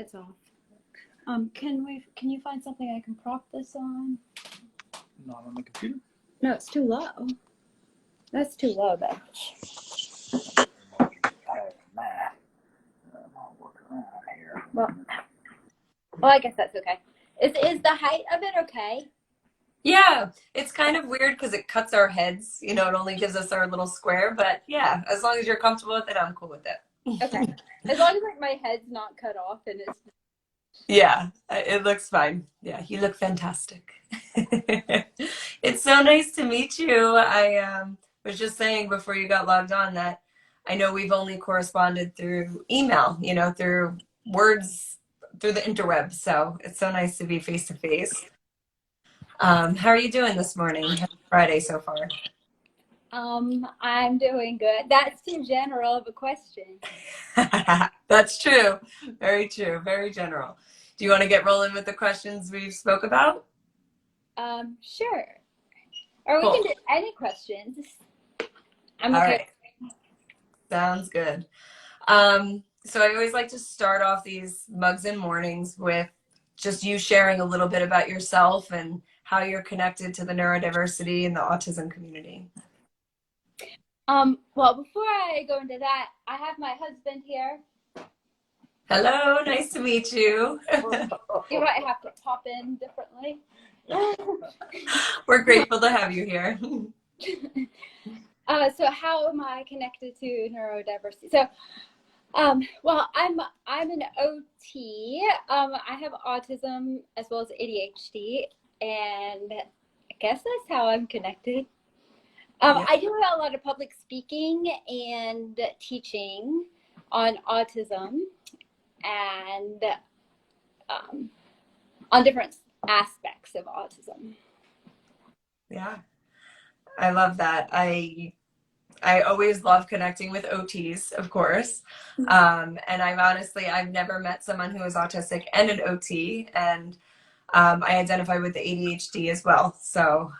It's off. Can you find something I can prop this on? Not on the computer? No, it's too low. That's too low, though. I'll work around here. Well, I guess that's okay. Is the height of it okay? Yeah, it's kind of weird because it cuts our heads. You know, it only gives us our little square. But yeah, as long as you're comfortable with it, I'm cool with it. Okay. As long as like my head's not cut off and it's. Yeah, it looks fine. Yeah, you look fantastic. It's so nice to meet you. I was just saying before you got logged on that I know we've only corresponded through email, you know, through words, through the interweb. So it's so nice to be face to face. How are you doing this morning? How's Friday so far? I'm doing good. That's too general of a question. That's true. Very true. Very general. Do you want to get rolling with the questions we spoke about? Sure. Or we Cool. can do any questions. I'm All okay. right. Sounds good. So I always like to start off these mugs and mornings with just you sharing a little bit about yourself and how you're connected to the neurodiversity and the autism community. Well, before I go into that, I have my husband here. Hello, nice to meet you. You might have to pop in differently. We're grateful to have you here. So how am I connected to neurodiversity? So, well, I'm an OT. I have autism as well as ADHD, and I guess that's how I'm connected. Yeah. I do a lot of public speaking and teaching on autism and on different aspects of autism. Yeah, I love that. I always love connecting with OTs, of course. And I've never met someone who is autistic and an OT, and I identify with the ADHD as well. So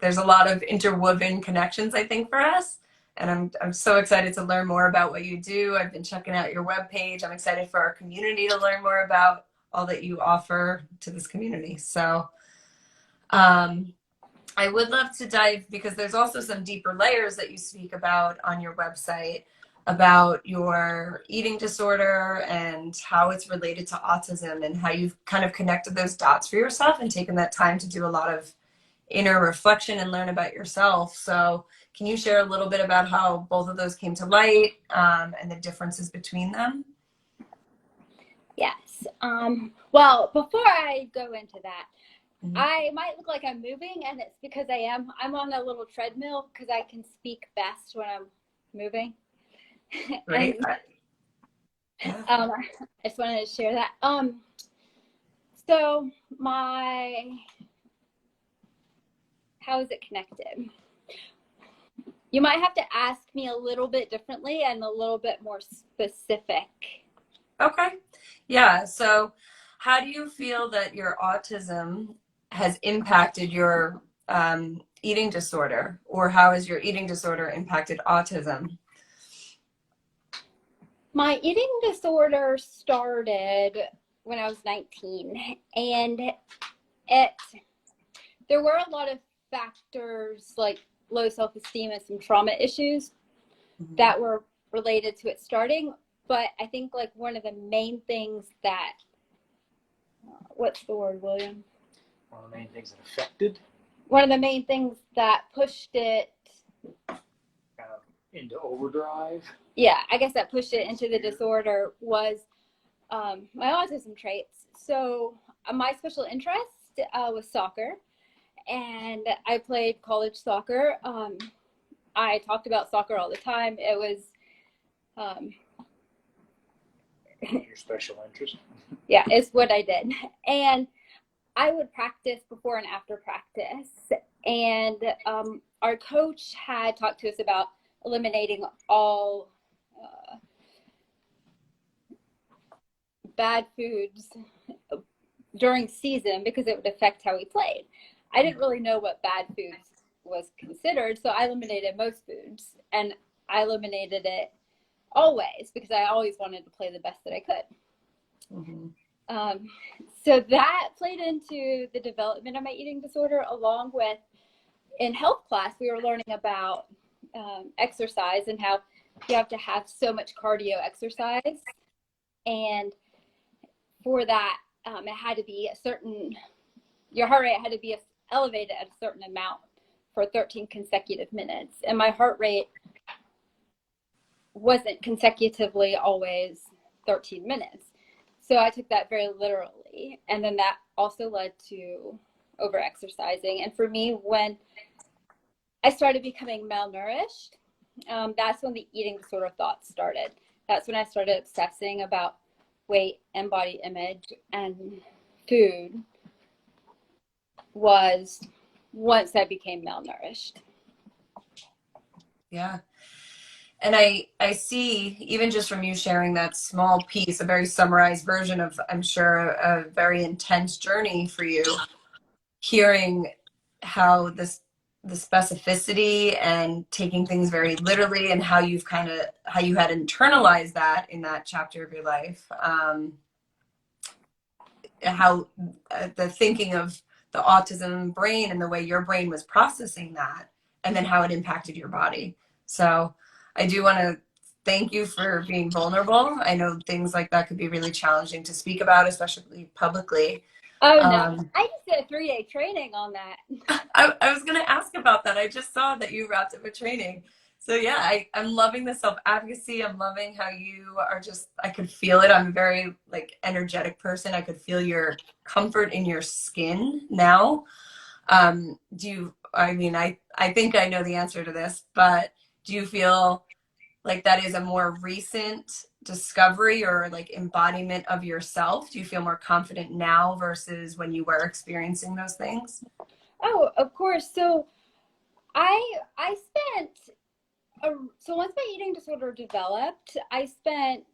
there's a lot of interwoven connections, I think, for us. And I'm so excited to learn more about what you do. I've been checking out your webpage. I'm excited for our community to learn more about all that you offer to this community. So I would love to dive, because there's also some deeper layers that you speak about on your website about your eating disorder and how it's related to autism and how you've kind of connected those dots for yourself and taken that time to do a lot of inner reflection and learn about yourself. So can you share a little bit about how both of those came to light and the differences between them? Yes. Well, before I go into that, I might look like I'm moving, and it's because I am. I'm on a little treadmill because I can speak best when I'm moving. Right. I just wanted to share that. So how is it connected? You might have to ask me a little bit differently and a little bit more specific. Okay. Yeah. So how do you feel that your autism has impacted your eating disorder, or how has your eating disorder impacted autism? My eating disorder started when I was 19, and there were a lot of factors like low self-esteem and some trauma issues that were related to it starting. But I think like one of the main things that, what's the word, William? One of the main things that affected? One of the main things that pushed it Kind of into overdrive? Yeah, I guess that pushed it into the disorder was my autism traits. So my special interest was soccer, and I played college soccer. I talked about soccer all the time. It was Your special interest? yeah, it's what I did. And I would practice before and after practice. And our coach had talked to us about eliminating all bad foods during season because it would affect how we played. I didn't really know what bad foods was considered, so I eliminated most foods, and I eliminated it always because I always wanted to play the best that I could. Mm-hmm. So that played into the development of my eating disorder, along with in health class, we were learning about exercise and how you have to have so much cardio exercise. And for that, it had to be a certain, your heart rate had to be elevated at a certain amount for 13 consecutive minutes. And my heart rate wasn't consecutively always 13 minutes. So I took that very literally. And then that also led to over-exercising. And for me, when I started becoming malnourished, that's when the eating disorder thoughts started. That's when I started obsessing about weight and body image, and food was once I became malnourished. Yeah. And I see, even just from you sharing that small piece, a very summarized version of, I'm sure, a very intense journey for you, hearing how the specificity and taking things very literally, and how you had internalized that in that chapter of your life. How the thinking of the autism brain and the way your brain was processing that, and then how it impacted your body. So I do want to thank you for being vulnerable. I know things like that could be really challenging to speak about, especially publicly. Oh, no. I just did a 3-day training on that. I was going to ask about that. I just saw that you wrapped up a training. So yeah, I'm loving the self-advocacy. I'm loving how you are just, I could feel it. I'm a very energetic person. I could feel your comfort in your skin now. I think I know the answer to this, but do you feel like that is a more recent discovery or embodiment of yourself? Do you feel more confident now versus when you were experiencing those things? Oh, of course. So I spent, so once my eating disorder developed, I spent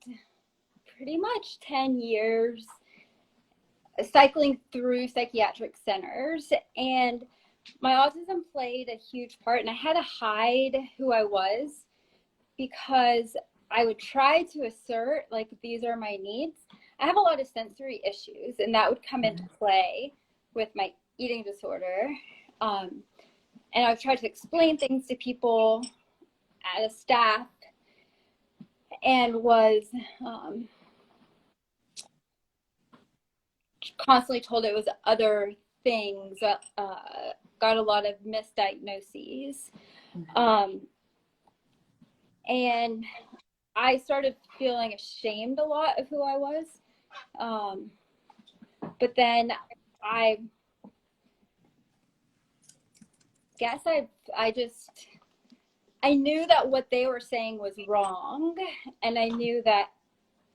pretty much 10 years cycling through psychiatric centers, and my autism played a huge part, and I had to hide who I was because I would try to assert these are my needs. I have a lot of sensory issues, and that would come into play with my eating disorder. And I would try to explain things to people at a staff, and was constantly told it was other things. Got a lot of misdiagnoses. And I started feeling ashamed a lot of who I was. But then I guess I knew that what they were saying was wrong. And I knew that,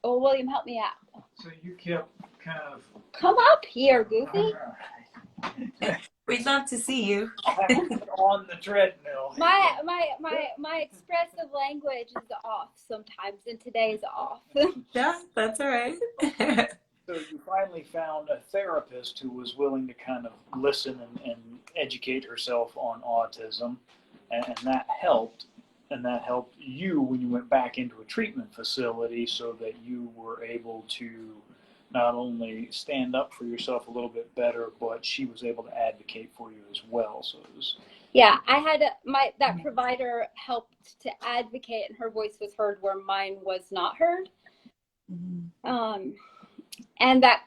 oh, William, help me out. So you kept kind of... Come up here, Goofy. We'd love to see you. On the treadmill. My expressive language is off sometimes, and today's off. Yeah, that's all right. So you finally found a therapist who was willing to kind of listen and educate herself on autism, and that helped. And that helped you when you went back into a treatment facility, so that you were able to not only stand up for yourself a little bit better, but she was able to advocate for you as well. So it was... Yeah, I had that provider helped to advocate, and her voice was heard where mine was not heard. Mm-hmm. And that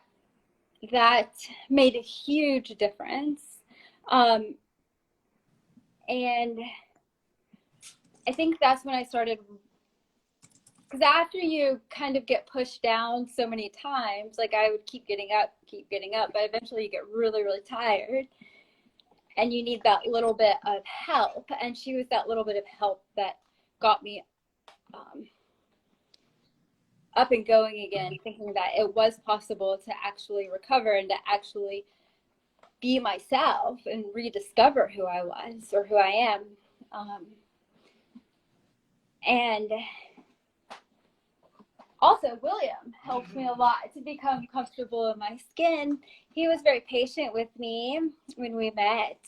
made a huge difference. And I think that's when I started, because after you kind of get pushed down so many times, I would keep getting up, but eventually you get really, really tired, and you need that little bit of help. And she was that little bit of help that got me up and going again, thinking that it was possible to actually recover and to actually be myself and rediscover who I was or who I am. And also, William helped me a lot to become comfortable in my skin. He was very patient with me when we met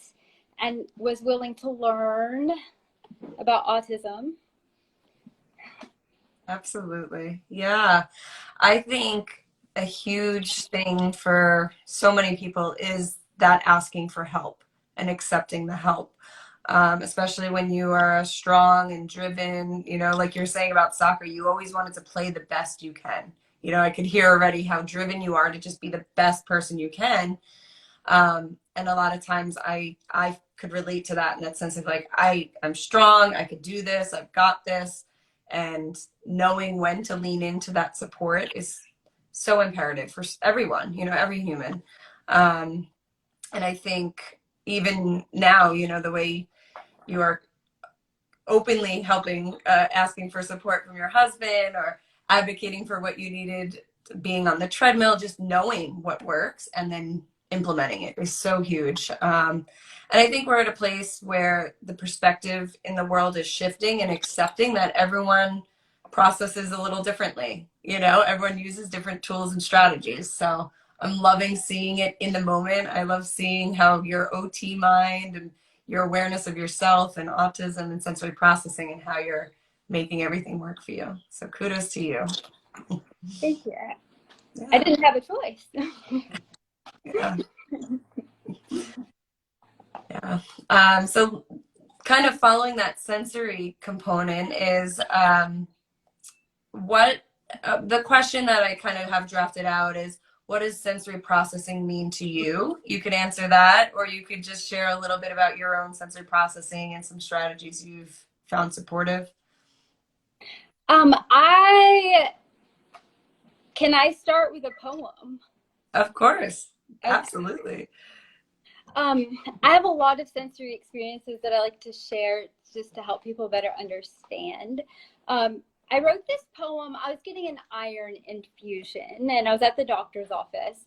and was willing to learn about autism. Absolutely. Yeah. I think a huge thing for so many people is that asking for help and accepting the help. Especially when you are strong and driven, you know, like you're saying about soccer, you always wanted to play the best you can. You know, I could hear already how driven you are to just be the best person you can. And a lot of times I could relate to that in that sense of like, I'm strong, I could do this, I've got this. And knowing when to lean into that support is so imperative for everyone, you know, every human. And I think even now, you know, the way you are openly helping, asking for support from your husband or advocating for what you needed, being on the treadmill, just knowing what works and then implementing it is so huge. And I think we're at a place where the perspective in the world is shifting and accepting that everyone processes a little differently. You know, everyone uses different tools and strategies. So I'm loving seeing it in the moment. I love seeing how your OT mind and your awareness of yourself and autism and sensory processing and how you're making everything work for you. So kudos to you. Thank you. Yeah. I didn't have a choice. Yeah. Yeah. So kind of following that sensory component is what the question that I kind of have drafted out is, what does sensory processing mean to you? You could answer that, or you could just share a little bit about your own sensory processing and some strategies you've found supportive. Can I start with a poem? Of course. Okay. Absolutely. I have a lot of sensory experiences that I like to share just to help people better understand. I wrote this poem. I was getting an iron infusion and I was at the doctor's office,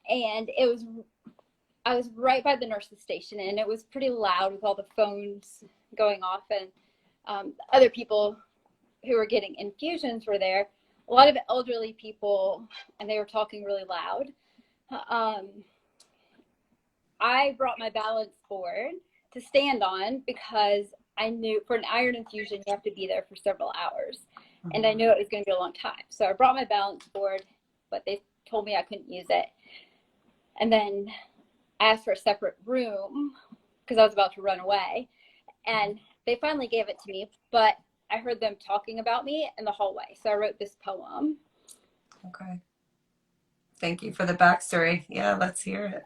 and I was right by the nurse's station, and it was pretty loud with all the phones going off, and other people who were getting infusions were there. A lot of elderly people, and they were talking really loud. I brought my balance board to stand on because I knew for an iron infusion, you have to be there for several hours. And I knew it was going to be a long time. So I brought my balance board, but they told me I couldn't use it. And then I asked for a separate room because I was about to run away. And they finally gave it to me, but I heard them talking about me in the hallway. So I wrote this poem. Okay. Thank you for the backstory. Yeah, let's hear it.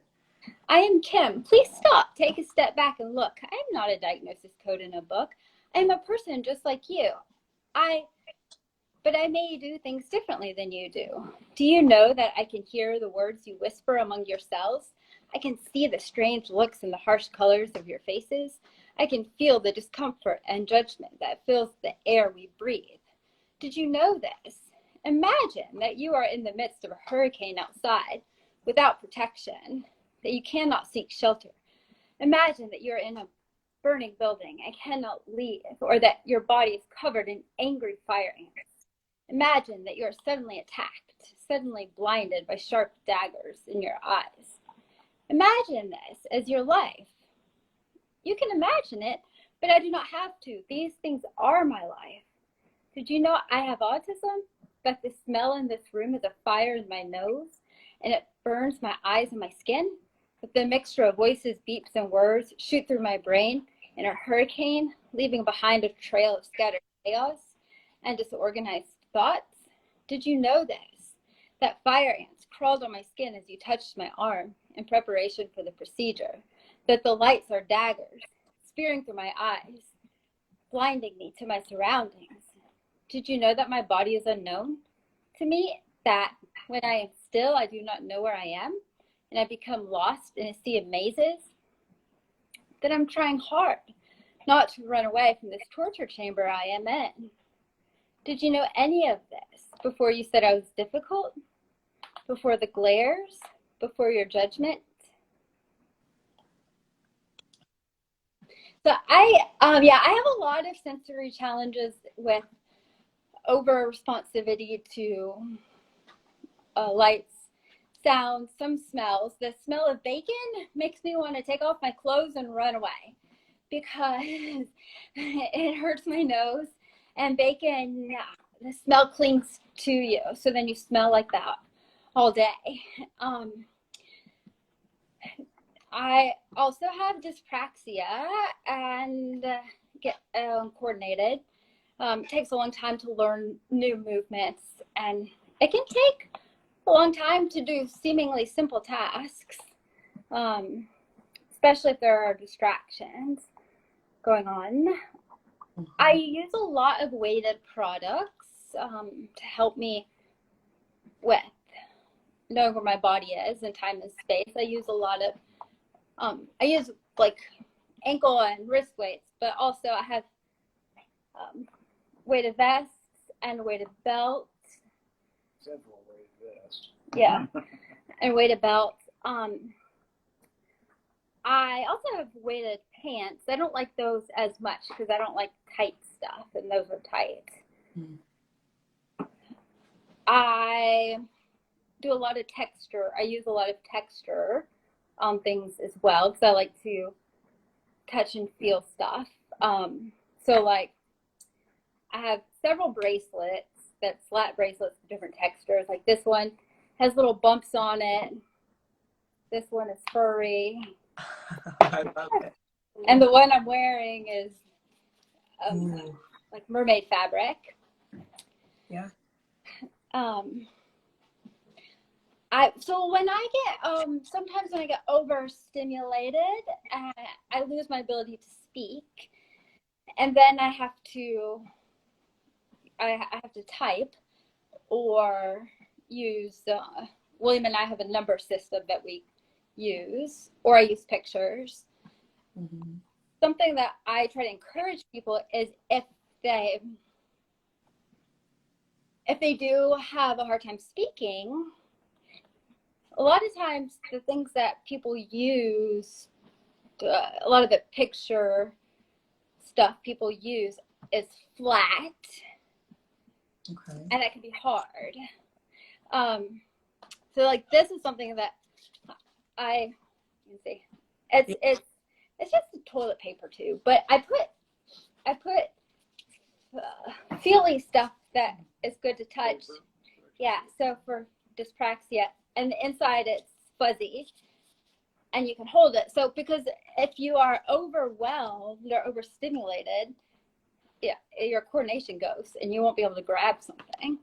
I am Kim. Please stop. Take a step back and look. I am not a diagnosis code in a book. I am a person just like you. But I may do things differently than you do. Do you know that I can hear the words you whisper among yourselves? I can see the strange looks and the harsh colors of your faces. I can feel the discomfort and judgment that fills the air we breathe. Did you know this? Imagine that you are in the midst of a hurricane outside without protection, that you cannot seek shelter. Imagine that you're in a burning building and cannot leave, or that your body is covered in angry fire ants. Imagine that you are suddenly attacked, suddenly blinded by sharp daggers in your eyes. Imagine this as your life. You can imagine it, but I do not have to. These things are my life. Did you know I have autism? That the smell in this room is a fire in my nose, and it burns my eyes and my skin? That the mixture of voices, beeps, and words shoot through my brain in a hurricane, leaving behind a trail of scattered chaos and disorganized thoughts? Did you know this? That fire ants crawled on my skin as you touched my arm in preparation for the procedure? That the lights are daggers, spearing through my eyes, blinding me to my surroundings? Did you know that my body is unknown to me? That when I am still, I do not know where I am, and I become lost in a sea of mazes? That I'm trying hard not to run away from this torture chamber I am in? Did you know any of this before you said I was difficult? Before the glares? Before your judgment? So I have a lot of sensory challenges with over responsivity to lights, sounds, some smells. The smell of bacon makes me want to take off my clothes and run away because it hurts my nose, and bacon, the smell clings to you, so then you smell like that. all day. I also have dyspraxia and get coordinated. It takes a long time to learn new movements, and it can take a long time to do seemingly simple tasks, especially if there are distractions going on. I use a lot of weighted products to help me with knowing where my body is in time and space. I use a lot of I use like ankle and wrist weights, but also I have weighted vests and weighted belts. Several weighted vests. Yeah, and weighted belts. I also have weighted pants. I don't like those as much because I don't like tight stuff, and those are tight. I do a lot of texture. I use a lot of texture on things as well because I like to touch and feel stuff. So like I have several bracelets that slat bracelets with different textures. Like this one has little bumps on it. This one is furry. I love it. And the one I'm wearing is like mermaid fabric. Yeah. So when I get sometimes when I get overstimulated, I lose my ability to speak, and then I have to type or use. William and I have a number system that we use, or I use pictures. Something that I try to encourage people is if they do have a hard time speaking, a lot of times the things that people use, a lot of the picture stuff people use is flat. Okay. And that can be hard. So like this is something that let me see, it's just a toilet paper tube, but I put feely stuff that is good to touch. Yeah, so for dyspraxia, and the inside it's fuzzy, and you can hold it. So because if you are overwhelmed or overstimulated, yeah, your coordination goes, and you won't be able to grab something.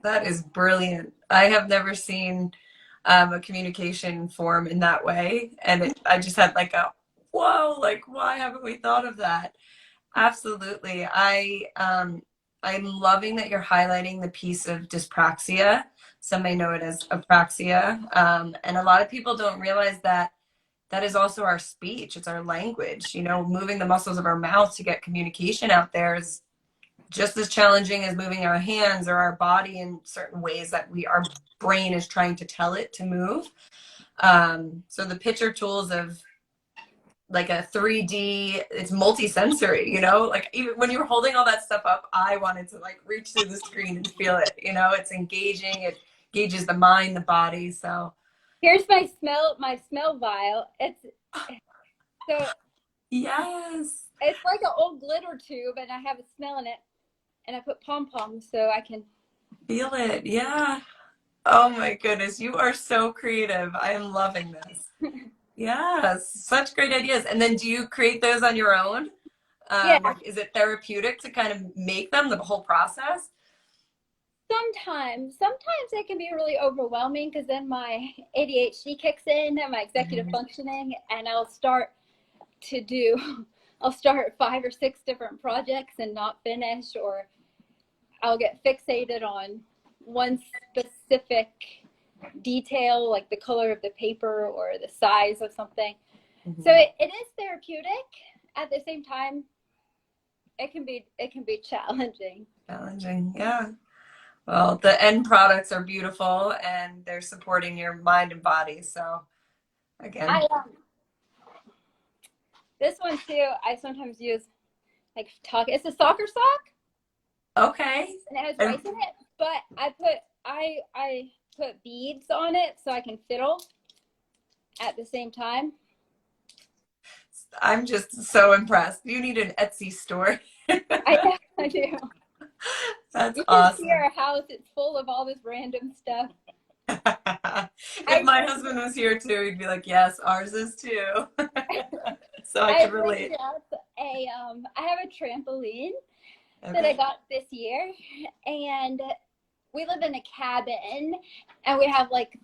That is brilliant. I have never seen a communication form in that way, and I just had like a whoa, like why haven't we thought of that? Absolutely. I'm loving that you're highlighting the piece of dyspraxia. Some may know it as apraxia, and a lot of people don't realize that that is also our speech. It's our language. You know, moving the muscles of our mouth to get communication out there is just as challenging as moving our hands or our body in certain ways that our brain is trying to tell it to move. So the picture tools of like a 3D, it's multi-sensory, you know, like even when you were holding all that stuff up, I wanted to like reach through the screen and feel it, you know, it's engaging, it gauges the mind, the body. So here's my smell vial. It's so yes, it's like an old glitter tube, and I have a smell in it, and I put pom-poms so I can feel it. Yeah. Oh my goodness, you are so creative. I am loving this. Yes, such great ideas. And then do you create those on your own? Yeah. Like, is it therapeutic to kind of make them, the whole process? Sometimes it can be really overwhelming because then my ADHD kicks in and my executive functioning, and I'll start 5 or 6 different projects and not finish, or I'll get fixated on one specific detail, like the color of the paper or the size of something. So it is therapeutic. At the same time, it can be challenging. Challenging, yeah. Well, the end products are beautiful and they're supporting your mind and body. So again, this one too, I sometimes use like it's a soccer sock. Okay. And it has rice in it, but I put beads on it so I can fiddle at the same time. I'm just so impressed. You need an Etsy store. I do. That's you awesome. You see our house, it's full of all this random stuff. If I my husband was here too, he'd be like, yes, ours is too. So I I could rigged relate. up I have a trampoline that I Okay. got this year, and we live in a cabin, and we have like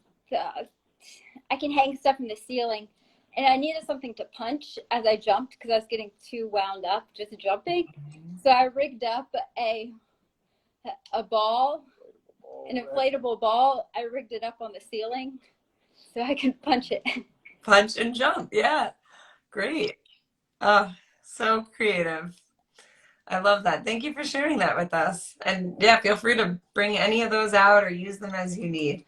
I can hang stuff from the ceiling, and I needed something to punch as I jumped because I was getting too wound up just jumping. So I rigged up a ball, an inflatable ball. I rigged it up on the ceiling so I could punch it. Punch and jump. Yeah. Great. Oh, so creative. I love that. Thank you for sharing that with us. And yeah, feel free to bring any of those out or use them as you need.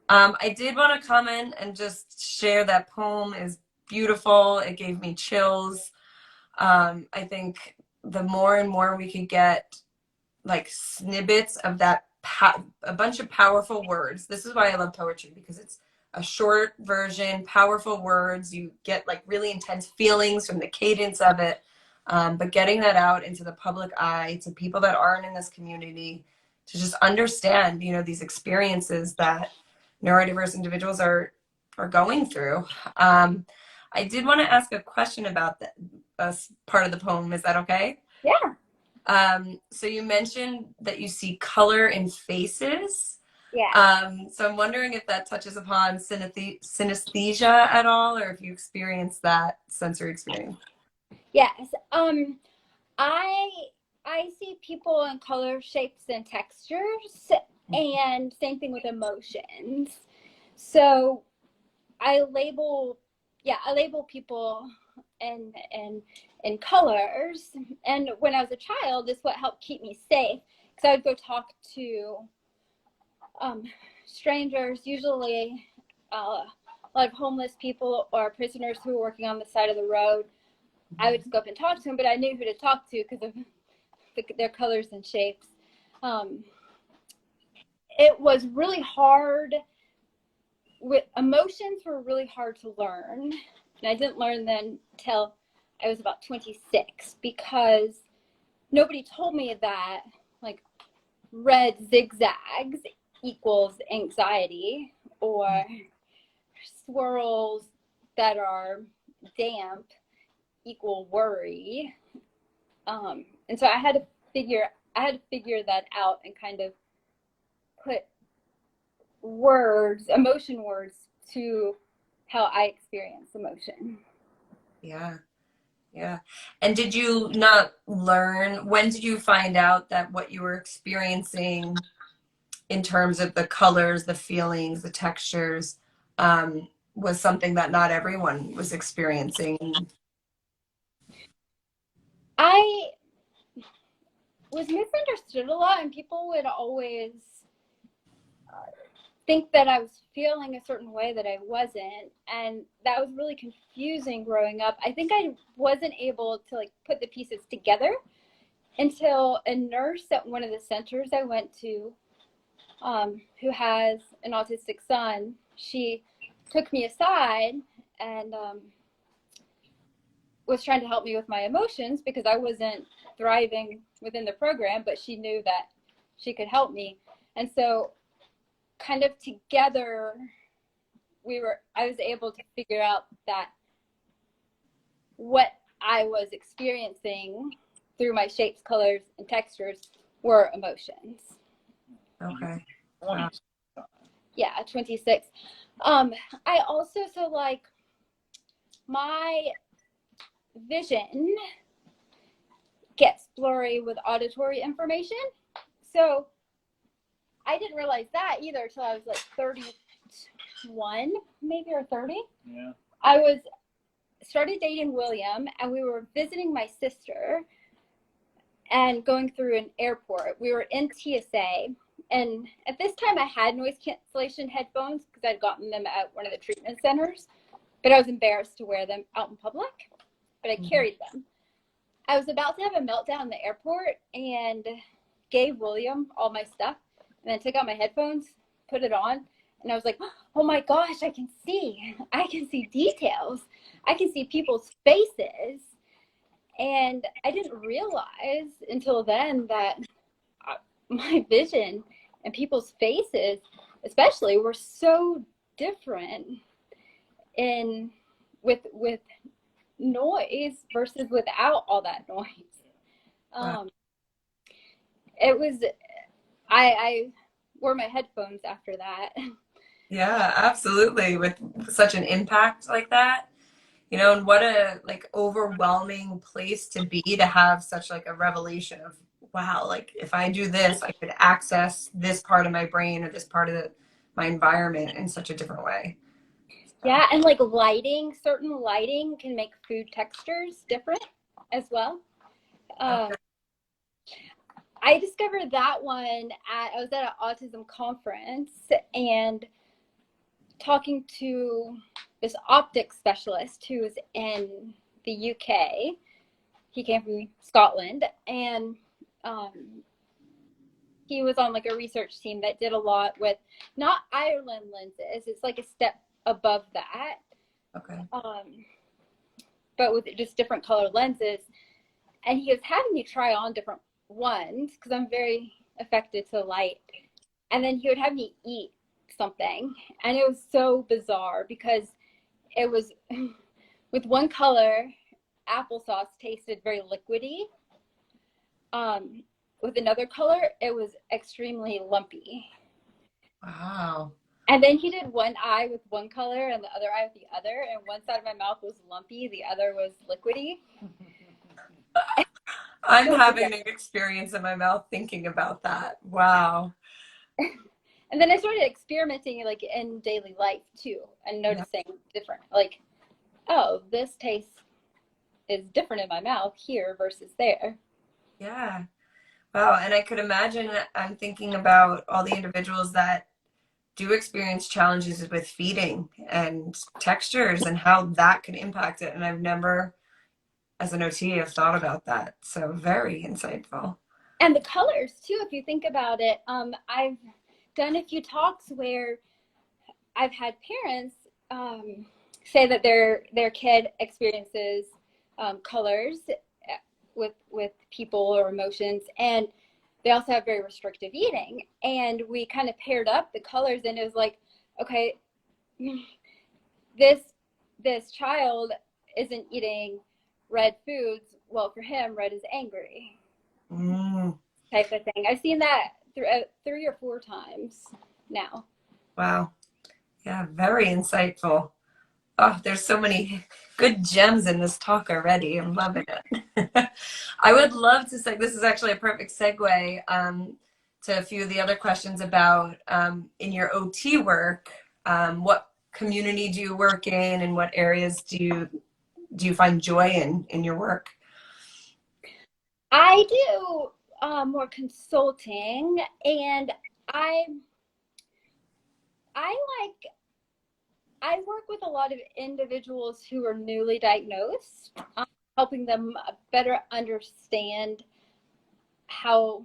I did want to comment and just share that poem is beautiful. It gave me chills. I think the more and more we could get like snippets of that, a bunch of powerful words. This is why I love poetry, because it's a short version, powerful words. You get like really intense feelings from the cadence of it. But getting that out into the public eye to people that aren't in this community to just understand, you know, these experiences that neurodiverse individuals are going through. I did want to ask a question about that part of the poem. Is that okay? Yeah. So you mentioned that you see color in faces. Yeah. So I'm wondering if that touches upon synesthesia at all, or if you experience that sensory experience. Yes. I I see people in color, shapes, and textures, and same thing with emotions. So I label, yeah, I label people in colors. And when I was a child, this is what helped keep me safe, because I would go talk to strangers, usually a lot of homeless people or prisoners who were working on the side of the road. I would just go up and talk to them, but I knew who to talk to because of their colors and shapes. It was really hard. Emotions were really hard to learn, and I didn't learn them till I was about 26, because nobody told me that like red zigzags equals anxiety, or swirls that are damp equal worry. And so I had to figure that out and kind of put emotion words to how I experience emotion. Yeah. Yeah. And did you not learn, when did you find out that what you were experiencing in terms of the colors, the feelings, the textures, was something that not everyone was experiencing? I was misunderstood a lot, and people would always think that I was feeling a certain way that I wasn't, and that was really confusing growing up. I think I wasn't able to like put the pieces together until a nurse at one of the centers I went to, who has an autistic son, she took me aside and was trying to help me with my emotions, because I wasn't thriving within the program, but she knew that she could help me. And so kind of together I was able to figure out that what I was experiencing through my shapes, colors, and textures were emotions. Okay. Wow. Yeah, 26. I also, so like my vision gets blurry with auditory information. So I didn't realize that either until I was like 31, maybe, or 30. Yeah. I started dating William, and we were visiting my sister and going through an airport. We were in TSA, and at this time I had noise cancellation headphones because I'd gotten them at one of the treatment centers, but I was embarrassed to wear them out in public, but I carried them. I was about to have a meltdown in the airport and gave William all my stuff, and then took out my headphones, put it on, and I was like, oh my gosh, I can see details. I can see people's faces. And I didn't realize until then that my vision and people's faces especially were so different in with noise versus without all that noise. Wow. It was, I wore my headphones after that. Yeah, absolutely. With such an impact like that, you know, and what a like overwhelming place to be to have such like a revelation of, wow, like if I do this, I could access this part of my brain or this part of my environment in such a different way. So, Yeah, and like lighting, certain lighting can make food textures different as well. Um, okay. I discovered that one I was at an autism conference and talking to this optic specialist who was in the UK. He came from Scotland, and um, he was on like a research team that did a lot with not Ireland lenses. It's like a step above that, Okay. but with just different color lenses. And he was having me try on different ones because I'm very affected to light. And then he would have me eat something, and it was so bizarre because it was with one color, applesauce tasted very liquidy. With another color, it was extremely lumpy. Wow. And then he did one eye with one color and the other eye with the other, and one side of my mouth was lumpy, the other was liquidy. I'm So, having an experience in my mouth thinking about that. Wow. and then I started experimenting like in daily life too, and Yeah. noticing different, like, oh, this taste is different in my mouth here versus there. Yeah. Wow. And I could imagine, I'm thinking about all the individuals that do experience challenges with feeding and textures and how that could impact it. And I've never, as an OT, have thought about that. So very insightful. And the colors too, if you think about it. I've done a few talks where I've had parents say that their kid experiences colors with people or emotions, and they also have very restrictive eating. And we kind of paired up the colors, and it was like, okay, this child isn't eating red foods. Well, for him, red is angry, Mm, type of thing. I've seen that 3 or 4 times now. wow. Yeah, very insightful. Oh, there's so many good gems in this talk already. I'm loving it. I would love to say, this is actually a perfect segue to a few of the other questions about in your OT work, what community do you work in and what areas do you find joy in your work? I do more consulting, and I I like I work with a lot of individuals who are newly diagnosed, helping them better understand how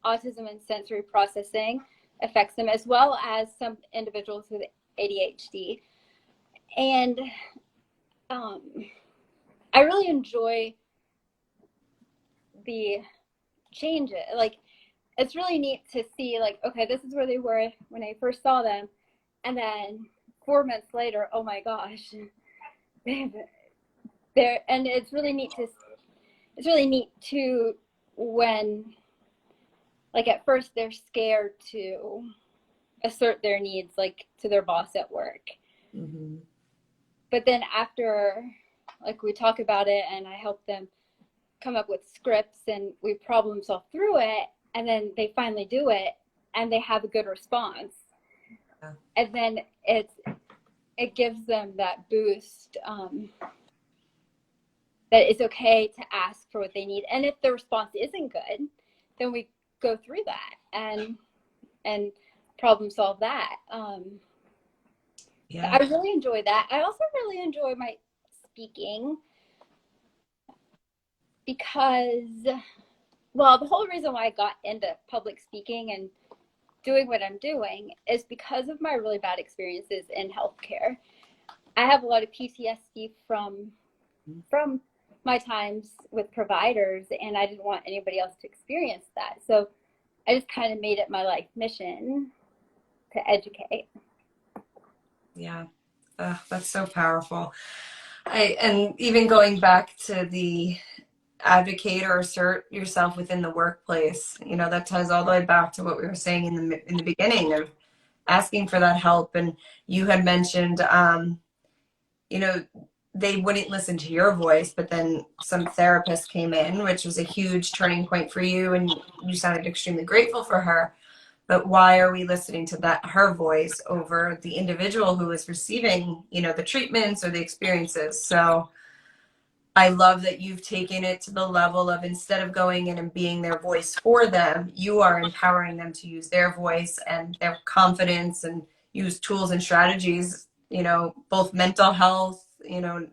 autism and sensory processing affects them, as well as some individuals with ADHD. And I really enjoy the changes. Like, it's really neat to see, like, okay, this is where they were when I first saw them, and then 4 months later, oh my gosh, they're and it's really neat to when, like, at first they're scared to assert their needs, like, to their boss at work. Mm-hmm. But then after, like, we talk about it and I help them come up with scripts and we problem solve through it, and then they finally do it and they have a good response. Yeah. And then it gives them that boost, that it's okay to ask for what they need. And if the response isn't good, then we go through that and problem solve that. Yeah. I really enjoy that. I also really enjoy my speaking because, well, the whole reason why I got into public speaking and doing what I'm doing is because of my really bad experiences in healthcare. I have a lot of PTSD from my times with providers, and I didn't want anybody else to experience that. So I just kind of made it my life mission to educate. Yeah. That's so powerful. And even going back to the advocate or assert yourself within the workplace, you know, that ties all the way back to what we were saying in the beginning of asking for that help. And you had mentioned, you know, they wouldn't listen to your voice, but then some therapist came in, which was a huge turning point for you, and you sounded extremely grateful for her. But why are we listening to her voice over the individual who is receiving, you know, the treatments or the experiences? So I love that you've taken it to the level of, instead of going in and being their voice for them, you are empowering them to use their voice and their confidence and use tools and strategies, you know, both mental health, you know,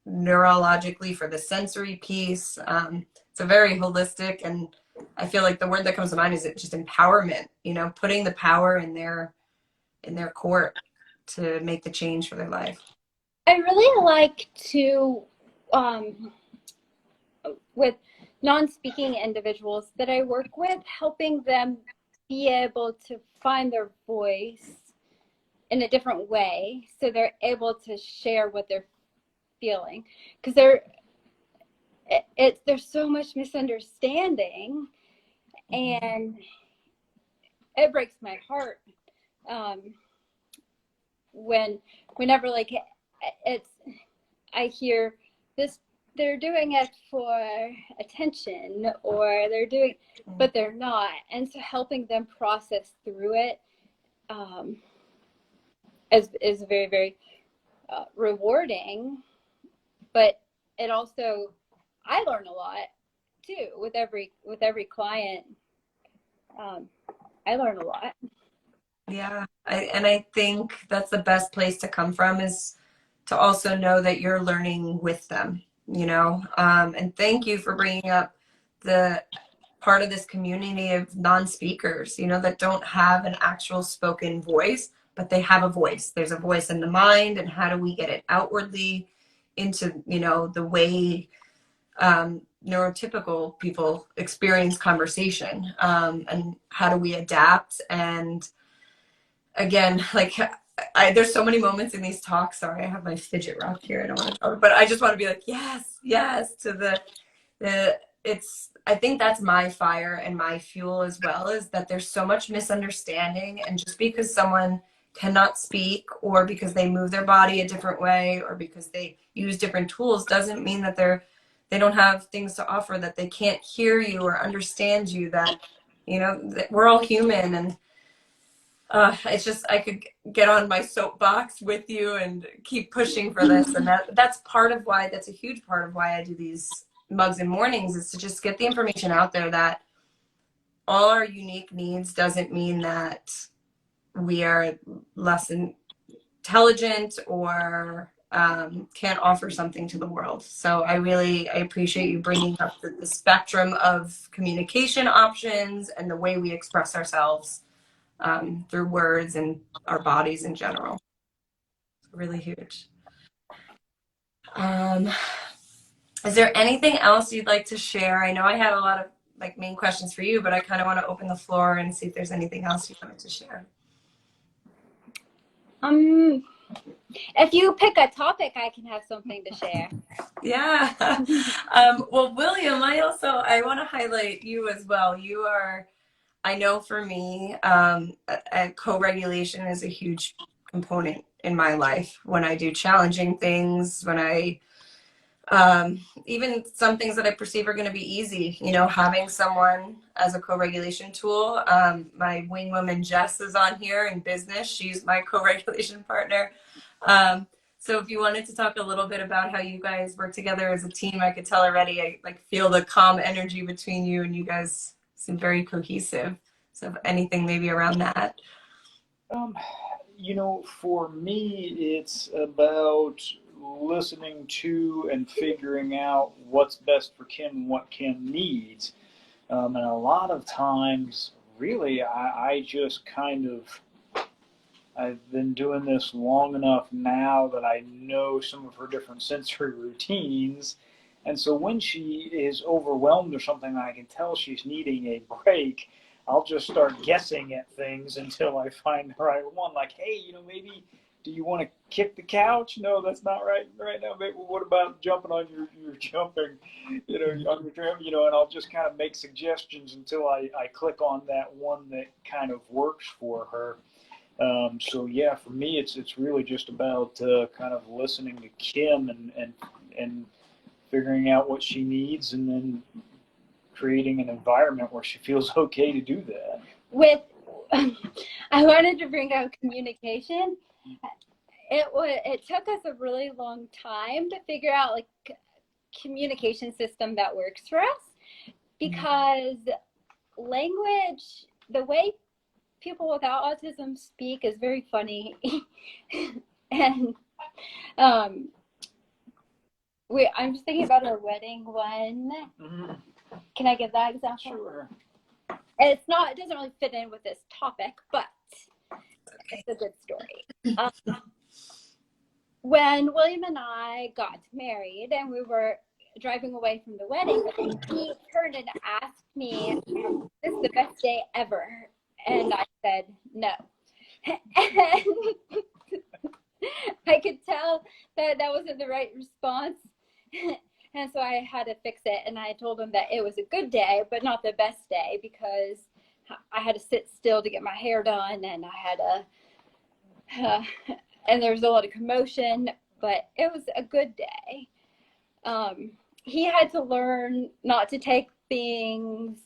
neurologically for the sensory piece. It's a very holistic, and I feel like the word that comes to mind is just empowerment, you know, putting the power in their court to make the change for their life. I really like to, with non-speaking individuals that I work with, helping them be able to find their voice in a different way so they're able to share what they're feeling. Because there's so much misunderstanding, and it breaks my heart whenever like I hear this, they're doing it for attention, or they're doing, but they're not. And so helping them process through it is very, very rewarding. But it also, I learn a lot too with every client. I learn a lot. Yeah, I think that's the best place to come from, is to also know that you're learning with them, you know. And thank you for bringing up the part of this community of non-speakers, you know, that don't have an actual spoken voice, but they have a voice. There's a voice in the mind, and how do we get it outwardly into, you know, the way neurotypical people experience conversation, and how do we adapt? And again, like, there's so many moments in these talks. Sorry, I have my fidget rock here. I don't want to talk, but I just want to be like, yes, yes, to the I think that's my fire and my fuel as well, is that there's so much misunderstanding. And just because someone cannot speak, or because they move their body a different way, or because they use different tools, doesn't mean that they don't have things to offer, that they can't hear you or understand you, that, you know, that we're all human. And it's just, I could get on my soapbox with you and keep pushing for this. And that's a huge part of why I do these mugs and mornings, is to just get the information out there that all our unique needs doesn't mean that we are less intelligent or can't offer something to the world. So I appreciate you bringing up the spectrum of communication options and the way we express ourselves through words and our bodies in general. It's really huge. Is there anything else you'd like to share? I know I had a lot of like main questions for you, but I kind of want to open the floor and see if there's anything else you wanted to share. If you pick a topic, I can have something to share. Yeah. Well, William, I want to highlight you as well. You are, I know for me, co-regulation is a huge component in my life. When I do challenging things, when I, even some things that I perceive are going to be easy, you know, having someone as a co-regulation tool. My wing woman Jess is on here in business. She's my co-regulation partner. So if you wanted to talk a little bit about how you guys work together as a team, I could tell already, I like feel the calm energy between you, and you guys seem very cohesive. So if anything maybe around that. You know, for me, it's about listening to and figuring out what's best for Kim and what Kim needs. And a lot of times, really, I just kind of, I've been doing this long enough now that I know some of her different sensory routines. And so when she is overwhelmed or something, I can tell she's needing a break. I'll just start guessing at things until I find the right one. Like, hey, maybe do you want to kick the couch? No, that's not right now. Maybe what about jumping on your jumping, on your tram, and I'll just kind of make suggestions until I click on that one that kind of works for her. So yeah, for me, it's really just about kind of listening to Kim and figuring out what she needs, and then creating an environment where she feels okay to do that. I wanted to bring up communication. It took us a really long time to figure out like communication system that works for us, because language, the way people without autism speak is very funny. And I'm just thinking about our wedding one. Mm-hmm. Can I give that example? Sure. It doesn't really fit in with this topic, but it's a good story. When William and I got married and we were driving away from the wedding, he turned and asked me, "This is the best day ever?" And I said, "No." And I could tell that wasn't the right response. And so I had to fix it. And I told him that it was a good day, but not the best day, because I had to sit still to get my hair done, and I had and there was a lot of commotion, but it was a good day. He had to learn not to take things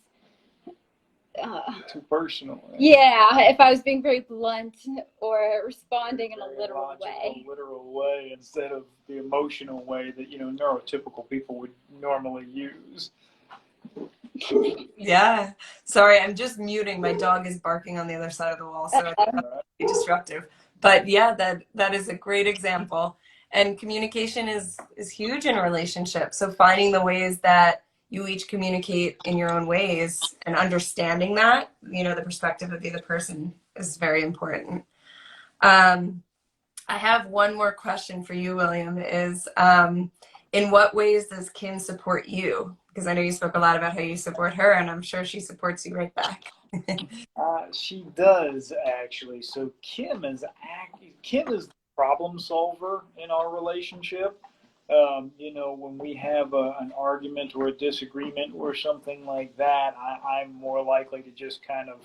too personal. Right? Yeah, if I was being very blunt or responding in a literal way instead of the emotional way that neurotypical people would normally use. Yeah. Sorry, I'm just muting. My dog is barking on the other side of the wall, so it's disruptive. But yeah, that is a great example. And communication is huge in a relationship. So finding the ways that you each communicate in your own ways and understanding that, the perspective of the other person is very important. I have one more question for you, William, is in what ways does Kim support you? Because I know you spoke a lot about how you support her, and I'm sure she supports you right back. She does, actually. So Kim is the problem solver in our relationship. When we have an argument or a disagreement or something like that, I'm more likely to just kind of,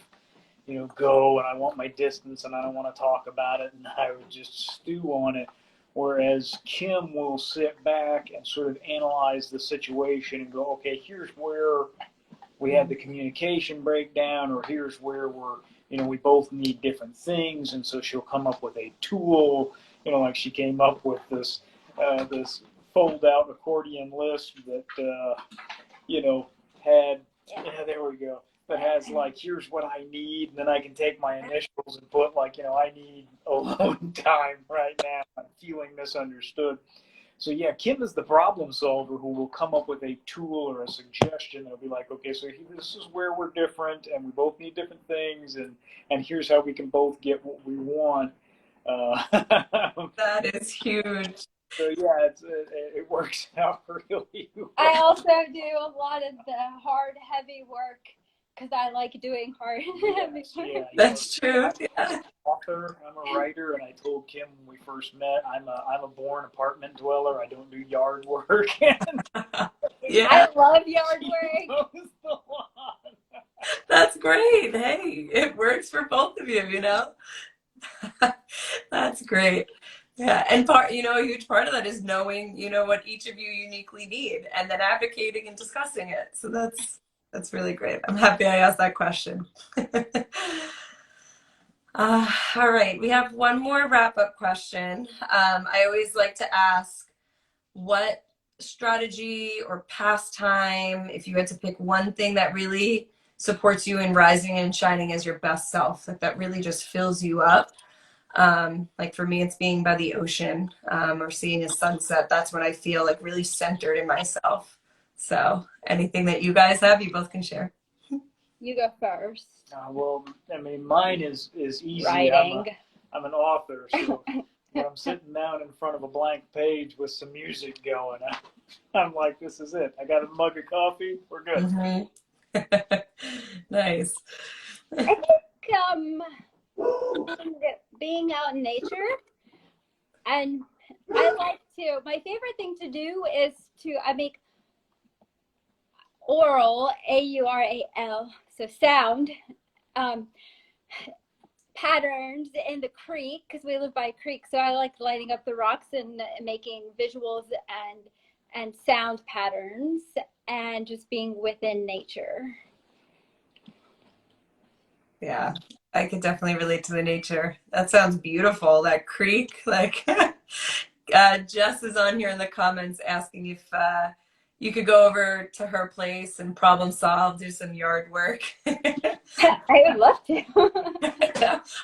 go, and I want my distance and I don't want to talk about it, and I would just stew on it. Whereas Kim will sit back and sort of analyze the situation and go, okay, here's where we had the communication breakdown, or here's where we both need different things. And so she'll come up with a tool, like she came up with this fold out accordion list that, had, there we go, that has like, here's what I need. And then I can take my initials and put like, I need alone time right now. I'm feeling misunderstood. So yeah, Kim is the problem solver who will come up with a tool or a suggestion that'll be like, okay, so this is where we're different, and we both need different things, and here's how we can both get what we want. That is huge. So yeah, it works out really well. I also do a lot of the hard, heavy work, because I like doing hard, heavy work. Yeah, that's true. I'm an author. I'm a writer, and I told Kim when we first met, I'm a born apartment dweller. I don't do yard work. Yeah, I love yard work. That's great. Hey, it works for both of you. That's great. Yeah, and a huge part of that is knowing, what each of you uniquely need, and then advocating and discussing it. So that's really great. I'm happy I asked that question. All right, we have one more wrap-up question. I always like to ask, what strategy or pastime, if you had to pick one thing that really supports you in rising and shining as your best self, that really just fills you up. Like for me, it's being by the ocean, or seeing a sunset. That's when I feel like really centered in myself. So anything that you guys have, you both can share. You go first. Well, mine is easy. Writing. I'm an author, so when I'm sitting down in front of a blank page with some music going, I'm like, this is it. I got a mug of coffee. We're good. Mm-hmm. Nice. I think being out in nature, and I like to, my favorite thing to do is I make aural, AURAL, so sound, um, patterns in the creek, because we live by a creek, so I like lighting up the rocks and making visuals and sound patterns and just being within nature. Yeah, I could definitely relate to the nature. That sounds beautiful, that creek. Like, Jess is on here in the comments asking if you could go over to her place and problem solve, do some yard work. I would love to.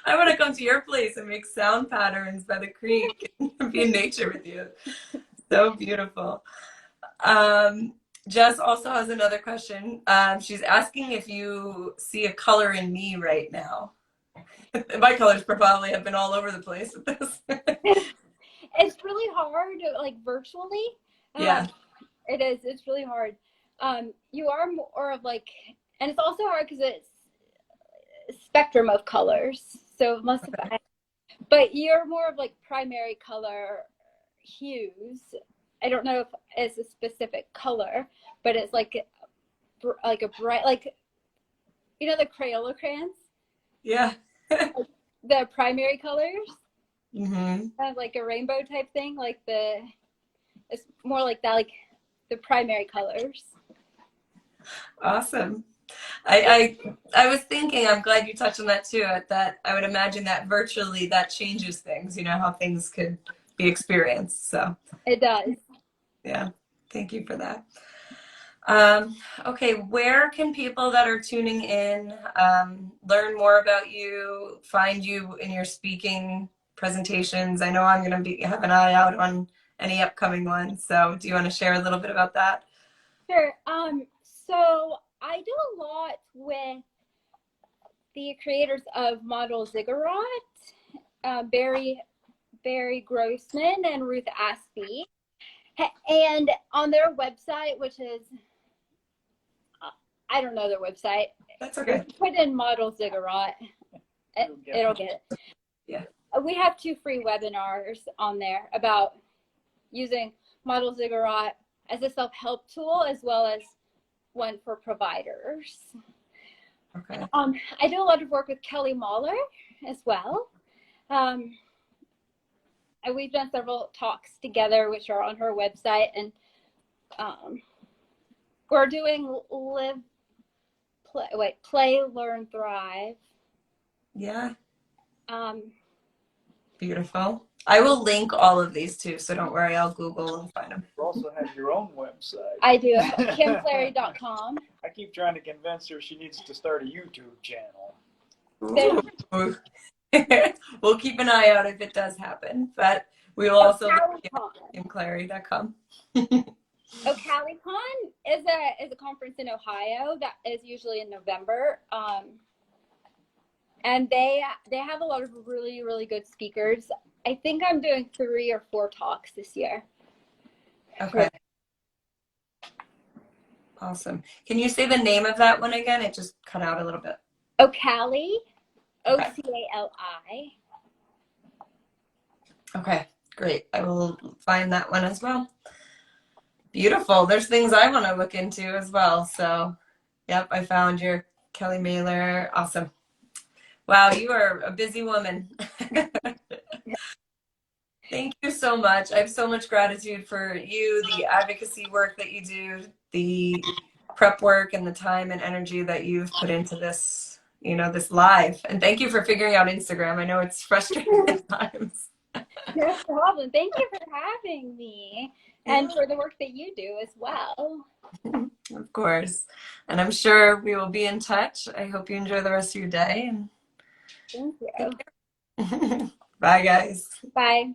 I want to come to your place and make sound patterns by the creek and be in nature with you. So beautiful. Jess also has another question. She's asking if you see a color in me right now. My colors probably have been all over the place with this. It's really hard, like virtually. Yeah. It is. It's really hard. You are more of like, and it's also hard because it's a spectrum of colors. So most of it, but you're more of like primary color hues. I don't know if it's a specific color, but it's like a bright, like, you know, the Crayola crayons? Yeah. The primary colors? Mm-hmm. Kind of like a rainbow type thing, like it's more like that, like the primary colors. Awesome. I was thinking, I'm glad you touched on that too, that I would imagine that virtually that changes things, you know, how things could be experienced. So It does. yeah, thank you for that. Okay, where can people that are tuning in learn more about you, find you in your speaking presentations? I know I'm going to have an eye out on any upcoming ones. So do you want to share a little bit about that? Sure. So I do a lot with the creators of Model Ziggurat, Barry Grossman and Ruth Aspie. And on their website, which is, I don't know their website. That's okay. Put in Model Ziggurat. It'll get it. Yeah. We have 2 free webinars on there about using Model Ziggurat as a self-help tool, as well as one for providers. Okay. I do a lot of work with Kelly Mahler as well. And we've done several talks together, which are on her website, and we're doing play, learn, thrive. Yeah. Beautiful. I will link all of these too, so don't worry, I'll Google and find them. You also have your own website. I do. KimClairy.com. I keep trying to convince her she needs to start a YouTube channel. We'll keep an eye out if it does happen, but we will also look at KimClairy.com. OCaliCon is a conference in Ohio that is usually in November, and they have a lot of really, really good speakers. I think I'm doing 3 or 4 talks this year. Okay. Awesome. Can you say the name of that one again? It just cut out a little bit. Ocali, OCALI. Okay, great. I will find that one as well. Beautiful. There's things I want to look into as well. So, yep, I found your Kelly Mahler. Awesome. Wow, you are a busy woman. Thank you so much. I have so much gratitude for you, the advocacy work that you do, the prep work, and the time and energy that you've put into this, you know, this live. And thank you for figuring out Instagram. I know it's frustrating at times. No problem. Thank you for having me and for the work that you do as well. Of course. And I'm sure we will be in touch. I hope you enjoy the rest of your day. Thank you. Bye, guys. Bye.